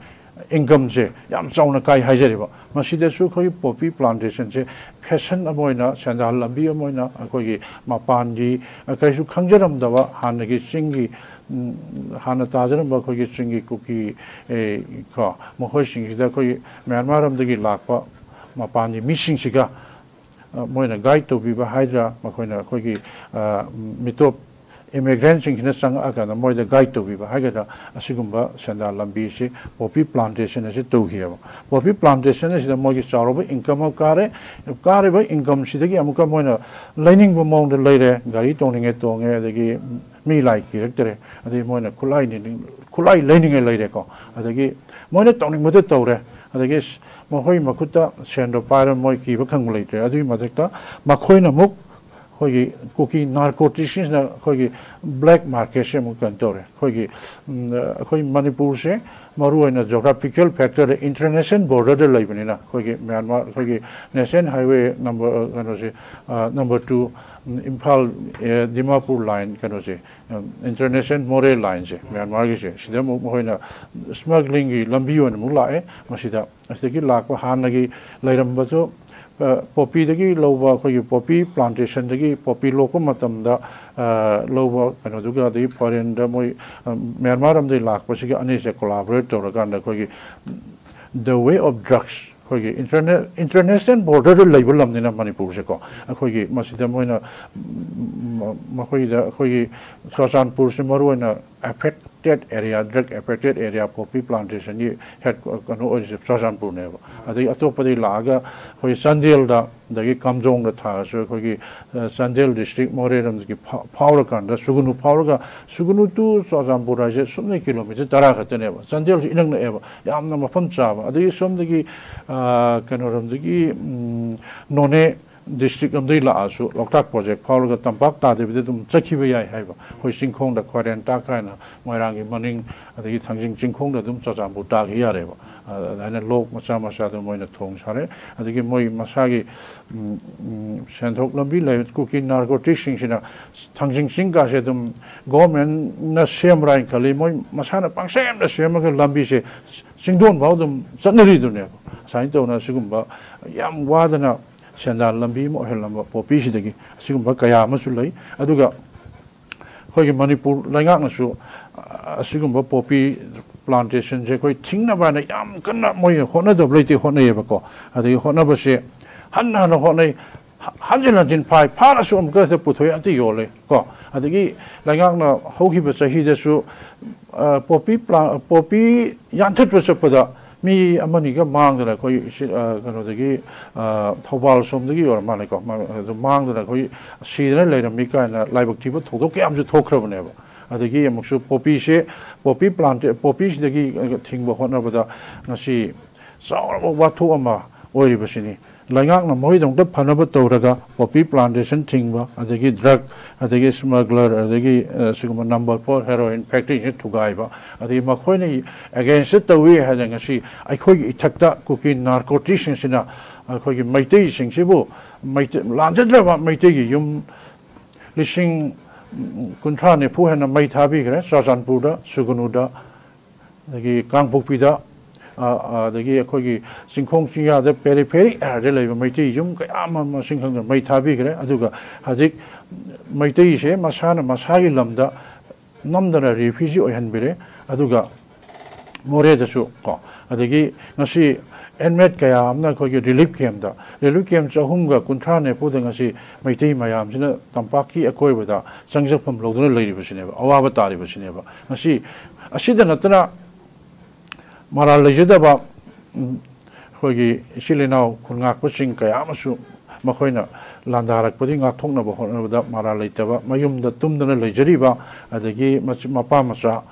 income je yam chauna kai haijariba masida su khoi popi plantation je fashion amoina sandal lambi amoina khoi mapanji kaisu khangjaram dawa hanagi singi hana tajaramba khoi singi kuki ko mohoi singi da khoi Myanmar amdagi lakpa mapanji missing siga moina guide to biba hydra makoina khoi mitop immigrant-sꯤꯡꯁꯤꯅ ꯆꯪꯉꯛꯑꯀꯥꯟꯗ ꯃꯣꯏꯗ guide ꯇꯧꯕꯤꯕ ꯍꯥꯏꯒꯗ꯭ꯔꯥ ꯑꯁꯤꯒꯨꯝꯕ ꯁꯦꯟꯗꯥꯟ ꯂꯝꯕꯤꯁꯤ poppy plantation ꯑꯁꯤ ꯇꯧꯈꯤꯑꯕ poppy plantation ꯑꯁꯤꯗ ꯃꯣꯏꯒꯤ ꯆꯥꯎꯔꯕ income ꯑꯃ ꯀꯥꯔꯦ ꯀꯥꯔꯤꯕ ꯏꯟꯀꯝꯁꯤꯗꯒꯤ ꯑꯃꯨꯛꯀ ꯃꯣꯏꯅ ꯂꯩꯅꯤꯡꯕ ꯃꯑꯣꯡꯗ ꯂꯩꯔꯦ ꯒꯥꯔꯤ ꯇꯣꯡꯅꯤꯡꯉꯦ ꯇꯣꯡꯉꯦ ꯑꯗꯒꯤ ꯃꯤ ꯂꯥꯏ ꯀꯤꯔꯛꯇꯔꯦ ꯑꯗꯒꯤ ꯃꯣꯏꯅ ꯈꯨꯠꯂꯥꯏ ꯂꯩꯅꯤꯡꯉꯦ ꯂꯩꯔꯦꯀꯣ ꯑꯗꯒꯤ ꯃꯣꯏꯅ ꯇꯧꯅꯤꯡꯕꯗ ꯇꯧꯔꯦ ꯑꯗꯒꯤ ꯃꯈꯣꯏ ꯃꯈꯨꯠꯇ ꯁꯦꯟꯗꯣ ꯄꯥꯏꯔ ꯃꯣꯏ ꯀꯤꯕ ꯈꯪꯕ ꯂꯩꯇ꯭ꯔꯦ ꯑꯗꯨꯒꯤ ꯃꯊꯛꯇ ꯃꯈꯣꯏꯅ ꯑꯃꯨꯛ ꯑꯩꯈꯣꯏꯒꯤ ꯀꯨꯀꯤ ꯅꯥꯔꯀꯣꯇꯤꯛꯁꯤꯡꯁꯤꯅ ꯑꯩꯈꯣꯏꯒꯤ ꯕ꯭ꯂꯦꯛ ꯃꯥꯔꯀꯦꯠꯁꯦ ꯑꯃꯨꯛ ꯀꯩꯅꯣ ꯇꯧꯔꯦ ꯑꯩꯈꯣꯏ ꯃꯅꯤꯄꯨꯔꯁꯦ ꯃꯔꯨꯑꯣꯏꯅ ꯖꯣꯒ꯭ꯔꯥꯐꯤꯀꯦꯜ ꯐꯦꯛꯇꯔꯗ ꯏꯟꯇꯔꯅꯦꯁꯅꯦꯜ ꯕꯣꯔꯗꯔꯗ ꯂꯩꯕꯅꯤꯅ ꯑꯩꯈꯣꯏꯒꯤ ꯃ꯭ꯌꯥꯟꯃꯥꯔ ꯑꯩꯈꯣꯏꯒꯤ ꯅꯦꯁꯅꯦꯜ ꯍꯥꯏꯋꯦ ꯀꯩꯅꯣꯁꯦ ꯅꯝꯕꯔ 2 ꯏꯝꯐꯥꯜ ꯗꯤꯃꯥꯄꯨꯔ ꯂꯥꯏꯟ ꯀꯩꯅꯣꯁꯦ ꯏꯟꯇꯔꯅꯦꯁꯅꯦꯜ ꯃꯣꯔꯦ ꯂꯥꯏꯟꯁꯦ ꯃ꯭ꯌꯥꯟꯃꯥꯔꯒꯤꯁꯦ ꯁꯤꯗ ꯑꯃꯨꯛ ꯃꯈꯣꯏꯅ ꯁ꯭ꯃꯒ꯭ꯂꯤꯡꯒꯤ ꯂꯝꯕꯤ ꯑꯣꯏꯅ ꯑꯃꯨꯛ ꯂꯥꯛꯑꯦ ꯃꯁꯤꯗ ꯑꯁꯤꯗꯒꯤ ꯂꯥꯛꯄ ꯍꯥꯟꯅꯒꯤ ꯂꯩꯔꯝꯕꯁꯨ ꯄꯣꯄꯤꯗꯒꯤ ꯂꯧꯕ ꯑꯩꯈꯣꯏꯒꯤ ꯄꯣꯄꯤ ꯄ꯭ꯂꯥꯟꯇꯦꯁꯟꯗꯒꯤ ꯄꯣꯄꯤ ꯂꯣꯛꯄ ꯃꯇꯝꯗ ꯂꯧꯕ ꯀꯩꯅꯣꯗꯨꯒ ꯑꯗꯒꯤ ꯐꯣꯔꯦꯟꯗ ꯃꯣꯏ ꯃ꯭ꯌꯥꯟꯃꯥꯔ ꯑꯃꯗꯒꯤ ꯂꯥꯛꯄꯁꯤꯒ ꯑꯅꯤꯁꯦ ꯀꯣꯂꯥꯕꯣꯔꯦꯠ ꯇꯧꯔꯀꯥꯟꯗ ꯑꯩꯈꯣꯏꯒꯤ 𝗐𝗵𝗥𝗘𝗦 ꯑꯩꯈꯣꯏꯒꯤ ꯏꯟꯇꯔꯅꯦꯁꯅꯦꯜ ꯕꯣꯔꯗꯔꯗ ꯂꯩꯕ ꯂꯝꯅꯤꯅ ꯃꯅꯤꯄꯨꯔꯁꯦꯀꯣ ꯑꯩꯈꯣꯏꯒꯤ ꯃꯁꯤꯗ ꯃꯣꯏꯅ ꯃꯈꯣꯏꯗ ꯑꯩꯈꯣꯏꯒꯤ ꯆꯨꯔꯆꯥꯟꯄꯨꯔꯁꯦ ꯃꯔꯨꯑꯣꯏꯅ affected area drug affected area poppy ꯄ꯭ꯂꯥꯟꯇꯦꯁꯟꯒꯤ ꯀꯩꯅꯣ ꯑꯣꯏꯔꯤꯁꯦ ꯆꯨꯔꯆꯥꯟꯄꯨꯔꯅꯦꯕ ꯑꯗꯒꯤ ꯑꯇꯣꯞꯄꯗꯒꯤ ꯂꯥꯛꯑꯒ ꯑꯩꯈꯣꯏ ꯆꯥꯟꯗꯦꯜꯗ ꯑꯗꯒꯤ ꯀꯥꯝꯖꯣꯡꯗ ꯊꯥꯔꯁꯨ ꯑꯩꯈꯣꯏꯒꯤ ꯆꯥꯟꯗꯦꯜ ꯗꯤꯁꯇ꯭ꯔꯤꯛ ꯃꯣꯔꯦꯔꯣꯝꯗꯒꯤ ꯐꯥꯎꯔꯀꯥꯟꯗ ꯁꯨꯒꯨꯅꯨ ꯐꯥꯎꯔꯒ ꯁꯨꯒꯨꯅꯨ ꯇꯨ ꯆꯨꯔꯆꯥꯟꯄꯨꯔ ꯍꯥꯏꯁꯦ ꯁꯨꯞꯅ ꯀꯤꯂꯣꯃꯤꯇꯔ 10 ꯈꯛꯇꯅꯦꯕ ꯆꯥꯟꯗꯦꯜꯁꯤ ꯏꯅꯛ ꯅꯛꯑꯦꯕ ꯌꯥꯝꯅ ꯃꯐꯝ ꯆꯥꯕ ꯑꯗꯒꯤ ꯁꯣꯝꯗꯒꯤ ꯀꯩꯅꯣꯔꯣꯝꯗꯒꯤ ꯅꯣꯅꯦ ꯗꯤꯁꯇ꯭ꯔꯤꯛ ꯑꯃꯗꯒꯤ ꯂꯥꯛꯑꯁꯨ ꯂꯣꯛꯇꯥꯛ ꯄ꯭ꯔꯣꯖꯦꯛ ꯐꯥꯎꯔꯒ ꯇꯝꯄꯥꯛ ꯇꯥꯗꯕꯤꯗ ꯑꯗꯨꯝ ꯆꯠꯈꯤꯕ ꯌꯥꯏ ꯍꯥꯏꯕ ꯑꯩꯈꯣꯏ ꯆꯤꯡꯈꯣꯡꯗ ꯈ꯭ꯋꯥꯏꯔꯦꯟꯇꯥꯛ ꯍꯥꯏꯅ ꯃꯣꯏꯔꯥꯡꯒꯤ ꯃꯅꯤꯡ ꯑꯗꯒꯤ ꯊꯥꯡꯖꯤꯡ ꯆꯤꯡꯈꯣꯡꯗ ꯑꯗꯨꯝ ꯆꯨꯔꯆꯥꯟꯄꯨꯔ ꯇꯥꯈꯤ ꯌꯥꯔꯦꯕ ꯑꯗꯨꯃꯥꯏꯅ ꯂꯣꯛ ꯃꯆꯥ ꯃꯆꯥꯗꯣ ꯃꯣꯏꯅ ꯊꯣꯡ ꯁꯥꯔꯦ ꯑꯗꯒꯤ ꯃꯣꯏ ꯃꯁꯥꯒꯤ ꯁꯦꯟꯊꯣꯛ ꯂꯝꯕꯤ ꯂꯩ ꯀꯨꯀꯤ ꯅꯥꯔꯀꯣꯇꯤꯛꯁꯤꯡꯁꯤꯅ ꯊꯥꯡꯖꯤꯡ ꯆꯤꯡꯒꯥꯁꯦ ꯑꯗꯨꯝ ꯒꯣꯔꯃꯦꯟꯅ ꯁꯦꯝꯕ꯭ꯔꯥ ꯍꯥꯏꯅ ꯈꯜꯂꯤ ꯃꯣꯏ ꯃꯁꯥꯅ ꯄꯪꯁꯦꯝꯗ ꯁꯦꯝꯃꯒ ꯂꯝꯕꯤꯁꯦ ꯆꯤꯡꯗꯣꯟꯐꯥꯎ ꯑꯗꯨꯝ ꯆꯠꯅꯔꯤꯗꯨꯅꯦꯕ ꯑꯁꯨꯃꯥꯏꯅ ꯇꯧꯅ ꯑꯁꯤꯒꯨꯝꯕ ꯌꯥꯝ ꯋꯥꯗꯅ ꯁꯦꯟꯗꯥꯟ ꯂꯝꯕꯤ ꯑꯃ ꯑꯣꯏꯍꯜꯂꯝꯕ ꯄꯣꯄꯤꯁꯤꯗꯒꯤ ꯑꯁꯤꯒꯨꯝꯕ ꯀꯌꯥ ꯑꯃꯁꯨ ꯂꯩ ꯑꯗꯨꯒ ꯑꯩꯈꯣꯏꯒꯤ ꯃꯅꯤꯄꯨꯔ ꯂꯩꯉꯥꯛꯅꯁꯨ ꯑꯁꯤꯒꯨꯝꯕ ꯄꯣꯄꯤ ꯄ꯭ꯂꯥꯟꯇꯦꯁꯟꯁꯦ ꯑꯩꯈꯣꯏ ꯊꯤꯡꯅꯕ ꯍꯥꯏꯅ ꯌꯥꯝ ꯀꯟꯅ ꯃꯣꯏꯅ ꯍꯣꯠꯅꯗꯕ ꯂꯩꯇꯦ ꯍꯣꯠꯅꯩꯌꯦꯕꯀꯣ ꯑꯗꯒꯤ ꯍꯣꯠꯅꯕꯁꯦ ꯍꯟꯅ ꯍꯣꯠꯅꯩ ꯍꯟꯖꯤꯟ ꯍꯟꯖꯤꯟ ꯐꯥꯔꯁꯨ ꯑꯃꯨꯛꯀ ꯄꯨꯊꯣꯛꯑꯦ ꯑꯝꯇ ꯌꯣꯜꯂꯦ ꯀꯣ ꯑꯗꯒꯤ ꯂꯩꯉꯥꯛꯅ ꯍꯧꯈꯤꯕ ꯆꯍꯤꯗꯁꯨ ꯄꯣꯄꯤ ꯌꯥꯟꯊꯠꯄ ꯆꯠꯄꯗ ꯃꯤ ꯑꯃꯅꯤꯒ ꯃꯥꯡꯗꯅ ꯑꯩꯈꯣꯏ ꯀꯩꯅꯣꯗꯒꯤ ꯊꯧꯕꯥꯜ ꯁꯣꯝꯗꯒꯤ ꯑꯣꯏꯔ ꯃꯥꯜꯂꯦꯀꯣ ꯑꯗꯨ ꯃꯥꯡꯗꯅ ꯑꯩꯈꯣꯏ ꯁꯤꯗꯅ ꯂꯩꯔꯝꯃꯤ ꯀꯥꯏꯅ ꯂꯥꯏꯕꯛ ꯊꯤꯕ ꯊꯧꯗꯣꯛ ꯀꯌꯥꯝꯁꯨ ꯊꯣꯛꯈ꯭ꯔꯕꯅꯦꯕ ꯑꯗꯒꯤ ꯑꯃꯨꯛꯁꯨ ꯄꯣꯄꯤꯁꯤꯗꯒꯤ ꯊꯤꯡꯕ ꯍꯣꯠꯅꯕꯗ ꯉꯁꯤ ꯆꯥꯎꯔꯕ ꯋꯥꯊꯣꯛ ꯑꯃ ꯑꯣꯏꯔꯤꯕꯁꯤꯅꯤ ꯂꯩꯉꯥꯛꯅ ꯃꯈꯣꯏꯗꯃꯛꯇ ꯐꯅꯕ ꯇꯧꯔꯒ ꯄꯣꯄꯤ ꯄ꯭ꯂꯥꯟꯇꯦꯁꯟ ꯊꯤꯡꯕ ꯑꯗꯒꯤ ꯗ꯭ꯔꯒ ꯑꯗꯒꯤ ꯁ꯭ꯃꯒꯂꯔ ꯑꯗꯒꯤ ꯁꯤꯒꯨꯝꯕ ꯅꯝꯕꯔ 4 ꯍꯦꯔꯣꯏꯟ ꯐꯦꯛꯇꯔꯤꯁꯤ ꯊꯨꯒꯥꯏꯕ ꯑꯗꯒꯤ ꯃꯈꯣꯏꯅ ꯑꯦꯒꯦꯟꯁꯇ ꯇꯧꯋꯤ ꯍꯥꯏꯅ ꯉꯁꯤ ꯑꯩꯈꯣꯏꯒꯤ ꯏꯊꯛꯇ ꯀꯨꯀꯤ ꯅꯥꯔꯀꯣꯇꯤꯛꯁꯤꯡꯁꯤꯅ ꯑꯩꯈꯣꯏꯒꯤ ꯃꯩꯇꯩꯁꯤꯡꯁꯤꯕꯨ ꯂꯥꯟꯖꯗ꯭ꯔꯕ ꯃꯩꯇꯩꯒꯤ ꯌꯨꯝ 30-40 ꯍꯦꯟꯅ ꯃꯩ ꯊꯥꯕꯤꯈ꯭ꯔꯦ ꯆꯨꯔꯆꯥꯟꯄꯨꯔꯗ ꯁꯨꯒꯨꯅꯨꯗ ꯑꯗꯒꯤ ꯀꯥꯡꯄꯣꯛꯄꯤꯗ ꯑꯗꯒꯤ ꯑꯩꯈꯣꯏꯒꯤ ꯆꯤꯡꯈꯣꯡ ꯆꯤꯡꯌꯥꯗ ꯄꯦꯔꯤꯐꯦꯔꯤꯛ ꯑꯦꯔꯤꯌꯥꯗ ꯂꯩꯕ ꯃꯩꯇꯩ ꯌꯨꯝ ꯀꯌꯥ ꯑꯃ ꯃꯁꯤꯡ ꯈꯪꯗꯅ ꯃꯩ ꯊꯥꯕꯤꯈ꯭ꯔꯦ ꯑꯗꯨꯒ ꯍꯧꯖꯤꯛ ꯃꯩꯇꯩꯁꯦ ꯃꯁꯥꯅ ꯃꯁꯥꯒꯤ ꯂꯝꯗ ꯅꯝꯗꯅ ꯔꯤꯐ꯭ꯌꯨꯖꯤ ꯑꯣꯏꯍꯟꯕꯤꯔꯦ ꯑꯗꯨꯒ ꯃꯣꯔꯦꯗꯁꯨ ꯀꯣ ꯑꯗꯒꯤ ꯉꯁꯤ ꯑꯦꯟꯃꯦꯠ ꯀꯌꯥ ꯑꯃꯅ ꯑꯩꯈꯣꯏꯒꯤ ꯔꯤꯂꯤꯐ ꯀꯦꯝꯞꯇ ꯔꯤꯂꯤꯐ ꯀꯦꯝꯞ 390 ꯉꯁꯤ ꯃꯩꯇꯩ ꯃꯌꯥꯝꯁꯤꯅ ꯇꯝꯄꯥꯛꯀꯤ ꯑꯀꯣꯏꯕꯗ ꯆꯪꯖꯐꯝ ꯂꯧꯗꯨꯅ ꯂꯩꯔꯤꯕꯁꯤꯅꯦꯕ ꯑꯋꯥꯕ ꯇꯥꯔꯤꯕꯁꯤꯅꯦꯕ ꯉꯁꯤ ꯑꯁꯤꯗ ꯅꯠꯇꯅ ꯃꯔꯥꯜ ꯂꯩꯖꯗꯕ ꯑꯩꯈꯣꯏꯒꯤ ꯏꯆꯤꯜ ꯏꯅꯥꯎ ꯈꯨꯟꯉꯥꯛꯄꯁꯤꯡ ꯀꯌꯥ ꯑꯃꯁꯨ ꯃꯈꯣꯏꯅ ꯂꯥꯟꯗꯥꯔꯛꯄꯗꯒꯤ ꯉꯥꯛꯊꯣꯛꯅꯕ ꯍꯣꯠꯅꯕꯗ ꯃꯔꯥꯜ ꯂꯩꯇꯕ ꯃꯌꯨꯝꯗ ꯇꯨꯝꯗꯅ ꯂꯩꯖꯔꯤꯕ ꯑꯗꯒꯤ ꯃꯄꯥ ꯃꯆꯥ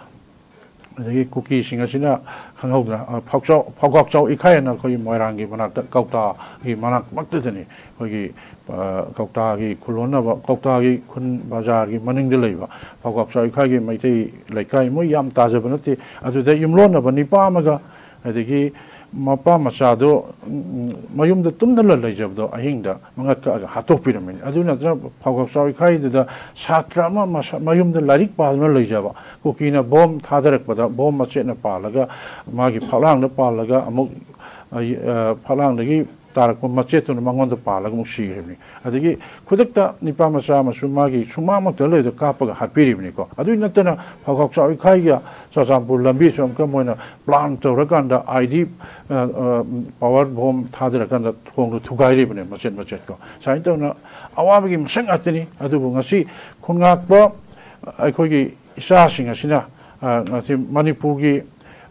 ꯑꯗꯒꯤ ꯀꯨꯀꯤꯁꯤꯡ ꯑꯁꯤꯅ ꯈꯪꯍꯧꯗꯅ ꯐꯧꯒꯥꯛꯆꯥꯎ ꯏꯈꯥꯏꯅ ꯑꯩꯈꯣꯏꯒꯤ ꯃꯣꯏꯔꯥꯡꯒꯤ ꯃꯅꯥꯛꯇ ꯀꯧꯇꯥꯒꯤ ꯃꯛꯇꯗꯅꯤ ꯑꯩꯈꯣꯏꯒꯤ ꯀꯧꯇꯥꯒꯤ ꯈꯨꯜꯂꯣꯟꯅꯕ ꯀꯧꯇꯥꯒꯤ ꯈꯨꯟ ꯕꯖꯥꯔꯒꯤ ꯃꯅꯤꯡꯗ ꯂꯩꯕ ꯐꯧꯒꯥꯛꯆꯥꯎ ꯏꯈꯥꯏꯒꯤ ꯃꯩꯇꯩ ꯂꯩꯀꯥꯏ ꯃꯣꯏ ꯌꯥꯝ ꯇꯥꯖꯕ ꯅꯠꯇꯦ ꯑꯗꯨꯗ ꯌꯨꯝꯂꯣꯟꯅꯕ ꯅꯤꯄꯥ ꯑꯃꯒ ꯑꯗꯒꯤ ꯃꯄꯥ ꯃꯆꯥꯗꯣ ꯃꯌꯨꯝꯗ ꯇꯨꯝꯗꯅ ꯂꯩꯖꯕꯗꯣ ꯑꯍꯤꯡꯗ ꯃꯉꯛ ꯀꯛꯑꯒ ꯍꯥꯠꯇꯣꯛꯄꯤꯔꯝꯃꯤꯅꯤ ꯑꯗꯨ ꯅꯠꯇꯅ ꯐꯧꯒꯥꯛꯆꯥꯎ ꯏꯈꯥꯏꯗꯨꯗ ꯁꯥꯇ꯭ꯔ ꯑꯃ ꯃꯌꯨꯝꯗ ꯂꯥꯏꯔꯤꯛ ꯄꯥꯗꯨꯅ ꯂꯩꯖꯕ ꯀꯨꯀꯤꯅ ꯕꯣꯝ ꯊꯥꯗꯔꯛꯄꯗ ꯕꯣꯝ ꯃꯆꯦꯠꯅ ꯄꯥꯜꯂꯒ ꯃꯥꯒꯤ ꯐꯛꯂꯥꯡꯗ ꯄꯥꯜꯂꯒ ꯑꯃꯨꯛ ꯐꯛꯂꯥꯡꯗꯒꯤ ꯇꯥꯔꯛꯄ ꯃꯆꯦꯠꯇꯨꯅ ꯃꯉꯣꯟꯗ ꯄꯥꯜꯂꯒ ꯑꯃꯨꯛ ꯁꯤꯈ꯭ꯔꯤꯕꯅꯤ ꯑꯗꯒꯤ ꯈꯨꯗꯛꯇ ꯅꯤꯄꯥ ꯃꯆꯥ ꯑꯃꯁꯨ ꯃꯥꯒꯤ ꯁꯨꯃꯥꯡꯃꯛꯇ ꯂꯩꯕꯗ ꯀꯥꯞꯄꯒ ꯍꯥꯠꯄꯤꯔꯤꯕꯅꯤꯀꯣ ꯑꯗꯨ ꯅꯠꯇꯅ ꯐꯧꯒꯥꯛꯆꯥꯎ ꯏꯈꯥꯏꯒ ꯆꯨꯔꯆꯥꯟꯄꯨꯔ ꯂꯝꯕꯤꯁꯨ ꯑꯃꯨꯛꯀ ꯃꯣꯏꯅ ꯄ꯭ꯂꯥꯟ ꯇꯧꯔꯀꯥꯟꯗ ID ꯄꯋꯥꯔ ꯕꯣꯝ ꯊꯥꯗꯔꯀꯥꯟꯗ ꯊꯣꯡꯗꯨ ꯊꯨꯒꯥꯏꯔꯤꯕꯅꯦ ꯃꯆꯦꯠ ꯃꯆꯦꯠꯀꯣ ꯁꯨꯃꯥꯏꯅ ꯇꯧꯅ ꯑꯋꯥꯕꯒꯤ ꯃꯁꯛ ꯉꯥꯛꯇꯅꯤ ꯑꯗꯨꯕꯨ ꯉꯁꯤ ꯈꯨꯟꯉꯥꯛꯄ ꯑꯩꯈꯣꯏꯒꯤ ꯏꯆꯥꯁꯤꯡ ꯑꯁꯤꯅ ꯉꯁꯤ ꯃꯅꯤꯄꯨꯔꯒꯤ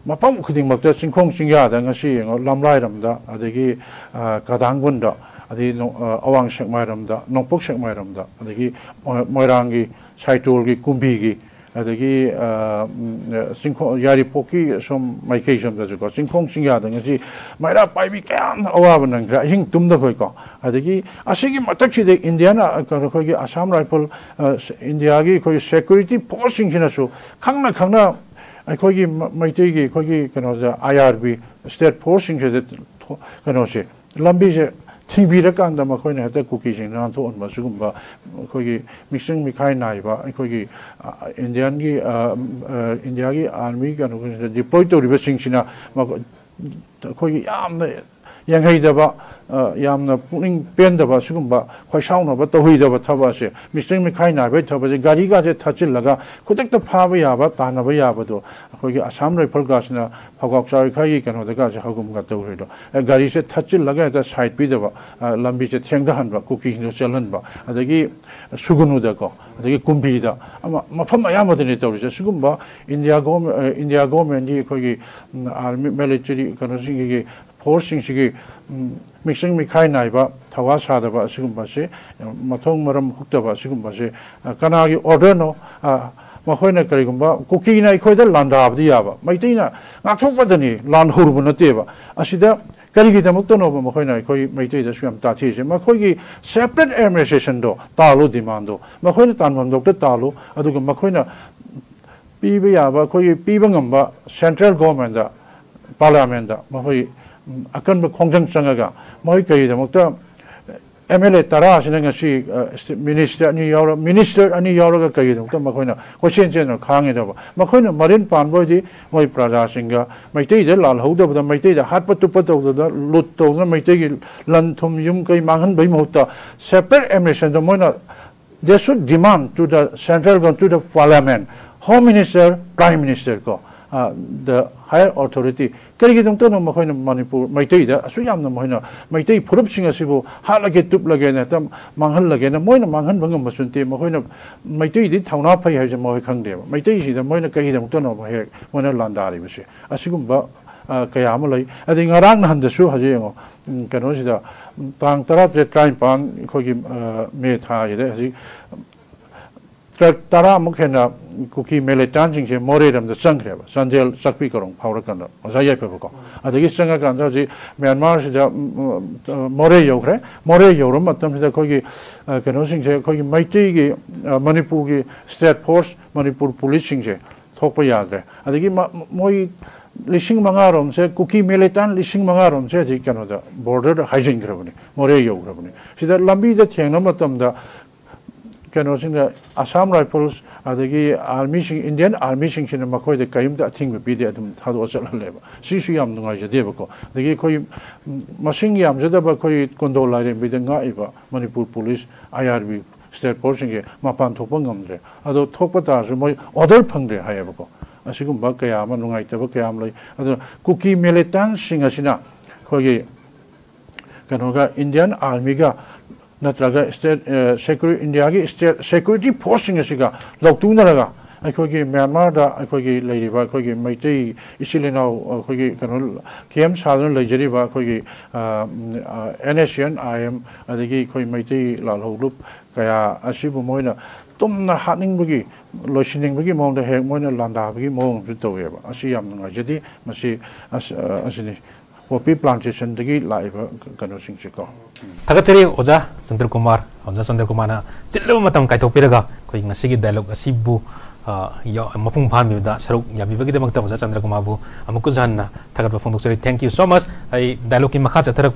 ꯃꯐꯝ ꯈꯨꯗꯤꯡꯃꯛꯇ ꯆꯤꯡꯈꯣꯡ ꯆꯤꯡꯌꯥꯗ ꯉꯁꯤ ꯌꯦꯡꯉꯣ ꯂꯝꯂꯥꯏꯔꯝꯗ ꯑꯗꯒꯤ ꯀꯗꯥꯡꯕꯨꯟꯗ ꯑꯗꯒꯤ ꯑꯋꯥꯡ ꯁꯦꯛꯃꯥꯏꯔꯝꯗ ꯅꯣꯡꯄꯣꯛ ꯁꯦꯛꯃꯥꯏꯔꯝꯗ ꯑꯗꯒꯤ ꯃꯣꯏꯔꯥꯡꯒꯤ ꯁꯥꯏꯇꯣꯜꯒꯤ ꯀꯨꯝꯕꯤꯒꯤ ꯑꯗꯒꯤ ꯆꯤꯡꯈꯣꯡ ꯌꯥꯏꯔꯤꯄꯣꯛꯀꯤ ꯁꯣꯝ ꯃꯥꯏꯀꯩ ꯁꯣꯝꯗꯁꯨꯀꯣ ꯆꯤꯡꯈꯣꯡ ꯆꯤꯡꯌꯥꯗ ꯉꯁꯤ ꯃꯩꯔꯥ ꯄꯥꯏꯕꯤ ꯀꯌꯥꯝꯅ ꯑꯋꯥꯕ ꯅꯪꯈ꯭ꯔꯦ ꯑꯍꯤꯡ ꯇꯨꯝꯗꯕꯩꯀꯣ ꯑꯗꯒꯤ ꯑꯁꯤꯒꯤ ꯃꯊꯛꯁꯤꯗ ꯏꯟꯗꯤꯌꯥꯅ ꯑꯩꯈꯣꯏꯒꯤ ꯑꯁꯥꯝ ꯔꯥꯏꯐꯜ ꯏꯟꯗꯤꯌꯥꯒꯤ ꯑꯩꯈꯣꯏꯒꯤ ꯁꯦꯀ꯭ꯌꯨꯔꯤꯇꯤ ꯐꯣꯔꯁꯁꯤꯡꯁꯤꯅꯁꯨ ꯈꯪꯅ ꯈꯪꯅ ꯑꯩꯈꯣꯏꯒꯤ ꯃꯩꯇꯩꯒꯤ ꯑꯩꯈꯣꯏꯒꯤ ꯀꯩꯅꯣꯗ IRB ꯁ꯭ꯇꯦꯠ ꯐꯣꯔꯁꯁꯤꯡꯁꯤꯗ ꯀꯩꯅꯣꯁꯦ ꯂꯝꯕꯤꯁꯦ ꯊꯤꯡꯕꯤꯔꯀꯥꯟꯗ ꯃꯈꯣꯏꯅ ꯍꯦꯛꯇ ꯀꯨꯀꯤꯁꯤꯡ ꯅꯥꯟꯊꯣꯛꯍꯟꯕ ꯁꯤꯒꯨꯝꯕ ꯑꯩꯈꯣꯏꯒꯤ ꯃꯤꯆꯪ ꯃꯤꯈꯥꯏ ꯅꯥꯏꯕ ꯑꯩꯈꯣꯏꯒꯤ ꯏꯟꯗꯤꯌꯥꯒꯤ ꯑꯥꯔꯃꯤ ꯀꯩꯅꯣꯁꯤꯗ ꯗꯤꯄ꯭ꯂꯣꯏ ꯇꯧꯔꯤꯕꯁꯤꯡꯁꯤꯅ ꯑꯩꯈꯣꯏꯒꯤ ꯌꯥꯝꯅ ꯌꯦꯡꯍꯩꯗꯕ ꯌꯥꯝꯅ ꯄꯨꯛꯅꯤꯡ ꯄꯦꯟꯗꯕ ꯁꯤꯒꯨꯝꯕ ꯈꯣꯏꯁꯥꯎꯅꯕ ꯇꯧꯍꯩꯗꯕ ꯊꯕꯛ ꯑꯁꯦ ꯃꯤꯆꯪ ꯃꯤꯈꯥꯏ ꯅꯥꯏꯕꯒꯤ ꯊꯕꯛꯁꯦ ꯒꯥꯔꯤꯒꯥꯁꯦ ꯊꯠꯆꯤꯜꯂꯒ ꯈꯨꯗꯛꯇ ꯐꯥꯕ ꯌꯥꯕ ꯇꯥꯟꯅꯕ ꯌꯥꯕꯗꯣ ꯑꯩꯈꯣꯏꯒꯤ ꯑꯁꯥꯝ ꯔꯥꯏꯐꯜꯒꯥꯁꯤꯅ ꯄꯥꯎꯒꯥꯎꯆꯥꯎꯈꯥꯏꯒꯤ ꯀꯩꯅꯣꯗꯒꯥꯁꯦ ꯍꯧꯒꯨꯝꯒ ꯇꯧꯔꯤꯗꯣ ꯒꯥꯔꯤꯁꯦ ꯊꯠꯆꯤꯜꯂꯒ ꯍꯦꯛꯇ ꯁꯥꯏꯠ ꯄꯤꯗꯕ ꯂꯝꯕꯤꯁꯦ ꯊꯦꯡꯊꯍꯟꯕ ꯀꯨꯀꯤꯁꯤꯡꯗꯣ ꯆꯦꯜꯍꯟꯕ ꯑꯗꯒꯤ ꯁꯨꯒꯨꯅꯨꯗꯀꯣ ꯑꯗꯒꯤ ꯀꯨꯝꯕꯤꯗ ꯃꯐꯝ ꯑꯌꯥꯝꯕꯗꯅꯤ ꯇꯧꯔꯤꯁꯦ ꯁꯤꯒꯨꯝꯕ ꯏꯟꯗꯤꯌꯥ ꯒꯣꯔꯃꯦꯟꯒꯤ ꯑꯩꯈꯣꯏꯒꯤ ꯑꯥꯔꯃꯤ ꯃꯤꯂꯤꯇꯔꯤ ꯀꯩꯅꯣꯁꯤꯡꯒꯤ ꯐꯣꯔꯁꯁꯤꯡꯁꯤꯒꯤ ꯃꯤꯆꯪ ꯃꯤꯈꯥꯏ ꯅꯥꯏꯕ ꯊꯋꯥ ꯁꯥꯗꯕ ꯑꯁꯤꯒꯨꯝꯕꯁꯦ ꯃꯊꯣꯡ ꯃꯔꯝ ꯍꯨꯛꯇꯕ ꯑꯁꯤꯒꯨꯝꯕꯁꯦ ꯀꯅꯥꯒꯤ ꯑꯣꯔꯗꯔꯅꯣ ꯃꯈꯣꯏꯅ ꯀꯔꯤꯒꯨꯝꯕ ꯀꯨꯀꯤꯅ ꯑꯩꯈꯣꯏꯗ ꯂꯥꯟꯗꯥꯕꯗꯤ ꯌꯥꯕ ꯃꯩꯇꯩꯅ ꯉꯥꯛꯊꯣꯛꯄꯗꯅꯤ ꯂꯥꯟ ꯍꯧꯔꯨꯕ ꯅꯠꯇꯦꯕ ꯑꯁꯤꯗ ꯀꯔꯤꯒꯤꯗꯃꯛꯇꯅꯣꯕ ꯃꯈꯣꯏꯅ ꯑꯩꯈꯣꯏ ꯃꯩꯇꯩꯗꯁꯨ ꯌꯥꯝ ꯇꯥꯊꯤꯔꯤꯁꯦ ꯃꯈꯣꯏꯒꯤ ꯁꯦꯄꯔꯦꯠ ꯑꯦꯗꯃꯤꯅꯤꯁꯇ꯭ꯔꯦꯁꯟꯗꯣ ꯇꯥꯜꯂꯨ ꯗꯤꯃꯥꯟꯗꯣ ꯃꯈꯣꯏꯅ ꯇꯥꯟꯐꯝꯗꯣꯛꯇ ꯇꯥꯜꯂꯨ ꯑꯗꯨꯒ ꯃꯈꯣꯏꯅ ꯄꯤꯕ ꯌꯥꯕ ꯑꯩꯈꯣꯏꯒꯤ ꯄꯤꯕ ꯉꯝꯕ ꯁꯦꯟꯇ꯭ꯔꯦꯜ ꯒꯣꯔꯃꯦꯟꯗ ꯄꯥꯔꯂꯤꯌꯥꯃꯦꯟꯗ ꯃꯈꯣꯏ ꯑꯀꯟꯕ ꯈꯣꯡꯖꯪ ꯆꯪꯉꯒ ꯃꯈꯣꯏ ꯀꯔꯤꯒꯤꯗꯃꯛꯇ MLA 10 ꯑꯁꯤꯅ ꯉꯁꯤ ꯃꯤꯅꯤꯁꯇꯔ ꯑꯅꯤ ꯌꯥꯎꯔꯒ ꯀꯔꯤꯒꯤꯗꯃꯛꯇ ꯃꯈꯣꯏꯅ ꯀꯣꯏꯆꯦꯟ ꯆꯦꯟꯗꯨꯅ ꯈꯥꯡꯉꯤꯗꯕ ꯃꯈꯣꯏꯅ ꯃꯔꯤꯟ ꯄꯥꯟꯕ ꯑꯣꯏꯗꯤ ꯃꯣꯏ ꯄ꯭ꯔꯖꯥꯁꯤꯡꯒ ꯃꯩꯇꯩꯗ ꯂꯥꯜꯍꯧꯗꯕꯗ ꯃꯩꯇꯩꯗ ꯍꯥꯠꯄ ꯇꯨꯞꯄ ꯇꯧꯗꯅ ꯂꯨꯠ ꯇꯧꯗꯅ ꯃꯩꯇꯩꯒꯤ ꯂꯟ ꯊꯨꯝ ꯌꯨꯝ ꯀꯩ ꯃꯥꯡꯍꯟꯕꯒꯤ ꯃꯍꯨꯠꯇ ꯁꯦꯄꯔꯦꯠ ꯑꯦꯗꯃꯤꯅꯤꯁꯇ꯭ꯔꯦꯁꯟꯗ ꯃꯣꯏꯅ they should demand to the central government, to the parliament, home minister, prime minister ko the higher authority karigidamta no makhoi na Manipur maitai da asu yamna mohina maitai phurup sing asibu halage tup lage na tam manghal lage na moina manghan bangam masunte makhoi na maitai di thauna phai ha je moi khangde maitai si da moina karigidamta no he moina landari bise asigumba kaya ama lai adi ngarang na handasu haje ngo kano sida tang tara tre train pang khogi me tha ide haji tara mukhena kuki militant jing je more ram da sangreba sanjel sakpi korong phawra kan da ya pe ko adagi sanga kan da ji Myanmar sida more yogre more yorum matam sida khogi kano sing je khogi maitai gi Manipur gi state force Manipur police sing je thokpa yadre adagi moi ꯂꯤꯁꯤꯡ ꯃꯉꯥꯔꯣꯝꯁꯦ ꯀꯨꯀꯤ ꯃꯤꯂꯤꯇꯥꯟ ꯂꯤꯁꯤꯡ ꯃꯉꯥꯔꯣꯝꯁꯦ ꯍꯧꯖꯤꯛ ꯀꯩꯅꯣꯗ ꯕꯣꯔꯗꯔꯗ ꯍꯥꯏꯖꯤꯟꯈ꯭ꯔꯕꯅꯤ ꯃꯣꯔꯦ ꯌꯧꯈ꯭ꯔꯕꯅꯤ ꯁꯤꯗ ꯂꯝꯕꯤꯗ ꯊꯦꯡꯅꯕ ꯃꯇꯝꯗ ꯀꯩꯅꯣꯁꯤꯡꯗ Assam rifles ꯑꯗꯒꯤ ꯑꯥꯔꯃꯤꯁꯤꯡ ꯏꯟꯗꯤꯌꯟ ꯑꯥꯔꯃꯤꯁꯤꯡꯁꯤꯅ ꯃꯈꯣꯏꯗ ꯀꯔꯤꯝꯇ ꯑꯊꯤꯡꯕ ꯄꯤꯗꯦ ꯑꯗꯨꯝ ꯊꯥꯗꯣꯛꯑ ꯆꯠꯍꯜꯂꯦꯕ ꯁꯤꯁꯨ ꯌꯥꯝ ꯅꯨꯡꯉꯥꯏꯖꯗꯦꯕꯀꯣ ꯑꯗꯒꯤ ꯑꯩꯈꯣꯏ ꯃꯁꯤꯡ ꯌꯥꯝꯖꯗꯕ ꯑꯩꯈꯣꯏ ꯀꯣꯟꯗꯣꯜ ꯂꯥꯏꯔꯦꯝꯕꯤꯗ ꯉꯥꯛꯏꯕ ꯃꯅꯤꯄꯨꯔ ꯄꯨꯂꯤꯁ IRB ꯁ꯭ꯇꯦꯠ ꯐꯣꯔꯁꯁꯤꯡꯒꯤ ꯃꯄꯥꯟ ꯊꯣꯛꯄ ꯉꯝꯗ꯭ꯔꯦ ꯑꯗꯣ ꯊꯣꯛꯄ ꯇꯥꯔꯁꯨ ꯃꯣꯏ ꯑꯣꯔꯗꯔ ꯐꯪꯗ꯭ꯔꯦ ꯍꯥꯏꯌꯦꯕꯀꯣ ꯑꯁꯤꯒꯨꯝꯕ ꯀꯌꯥ ꯑꯃ ꯅꯨꯡꯉꯥꯏꯇꯕ ꯀꯌꯥ ꯑꯃ ꯂꯩ ꯑꯗꯨꯅ ꯀꯨꯀꯤ ꯃꯤꯂꯤꯇꯥꯟꯁꯤꯡ ꯑꯁꯤꯅ ꯑꯩꯈꯣꯏꯒꯤ ꯀꯩꯅꯣꯒ ꯏꯟꯗꯤꯌꯟ ꯑꯥꯔꯃꯤꯒ ꯅꯠꯇ꯭ꯔꯒ ꯁ꯭ꯇꯦꯠ ꯏꯟꯗꯤꯌꯥꯒꯤ ꯁ꯭ꯇꯦꯠ ꯁꯦꯀ꯭ꯌꯨꯔꯤꯇꯤ ꯐꯣꯔꯁꯁꯤꯡ ꯑꯁꯤꯒ ꯂꯧꯇꯨꯅꯔꯒ ꯑꯩꯈꯣꯏꯒꯤ ꯃ꯭ꯌꯥꯟꯃꯥꯔꯗ ꯑꯩꯈꯣꯏꯒꯤ ꯂꯩꯔꯤꯕ ꯑꯩꯈꯣꯏꯒꯤ ꯃꯩꯇꯩ ꯏꯆꯤꯜ ꯏꯅꯥꯎ ꯑꯩꯈꯣꯏꯒꯤ ꯀꯩꯅꯣ ꯀꯦꯝ ꯁꯥꯗꯨꯅ ꯂꯩꯖꯔꯤꯕ ꯑꯩꯈꯣꯏꯒꯤ NSCN IM ꯑꯗꯒꯤ ꯑꯩꯈꯣꯏ ꯃꯩꯇꯩ ꯂꯥꯜꯍꯧꯂꯨꯞ ꯀꯌా ꯑꯁꯤꯕꯨ ꯃꯣꯏꯅ ꯇꯨꯝꯅ ꯍꯥꯠꯅꯤꯡꯕꯒꯤ ꯂꯣꯏꯁꯤꯟꯅꯤꯡꯕꯒꯤ ꯃꯑꯣꯡꯗ ꯍꯦꯛ ꯃꯣꯏꯅ ꯂꯥꯟꯗꯥꯕꯒꯤ ꯃꯑꯣꯡꯁꯨ ꯇꯧꯋꯦꯕ ꯑꯁꯤ ꯌꯥꯝ ꯅꯨꯡꯉꯥꯏꯖꯗꯦ ꯃꯁꯤ ꯑꯁꯤꯅꯤ ꯄꯣꯄꯤ ꯄ꯭ꯂꯥꯟꯇꯦꯁꯟꯗꯒꯤ ꯂꯥꯛꯏꯕ ꯀꯩꯅꯣꯁꯤꯡꯁꯦꯀꯣ ꯊꯥꯒꯠꯆꯔꯤ ꯑꯣꯖꯥ ꯆꯟꯗ꯭ꯔꯀꯨꯃꯥꯔ ꯑꯣꯖꯥ ꯆꯟꯗ꯭ꯔꯀꯨꯃꯥꯔꯅ ꯆꯤꯜꯂꯕ ꯃꯇꯝ ꯀꯥꯏꯊꯣꯛꯄꯤꯔꯒ ꯑꯩꯈꯣꯏ ꯉꯁꯤꯒꯤ ꯗꯥꯏꯂꯣꯒ ꯑꯁꯤꯕꯨ ꯃꯄꯨꯡ ꯐꯥꯍꯟꯕꯤꯕꯗ ꯁꯔꯨꯛ ꯌꯥꯕꯤꯕꯒꯤꯗꯃꯛꯇ ꯑꯣꯖꯥ ꯆꯟꯗ꯭ꯔꯀꯨꯃꯥꯔꯕꯨ ꯑꯃꯨꯛꯀꯁꯨ ꯍꯟꯅ ꯊꯥꯒꯠꯄ ꯐꯣꯡꯗꯣꯛꯆꯔꯤ ꯊꯦꯡꯛ ꯌꯨ ꯁꯣ ꯃꯆ ꯑꯩ ꯗꯥꯏꯂꯣꯒꯀꯤ ꯃꯈꯥ ꯆꯠꯊꯔꯛꯄ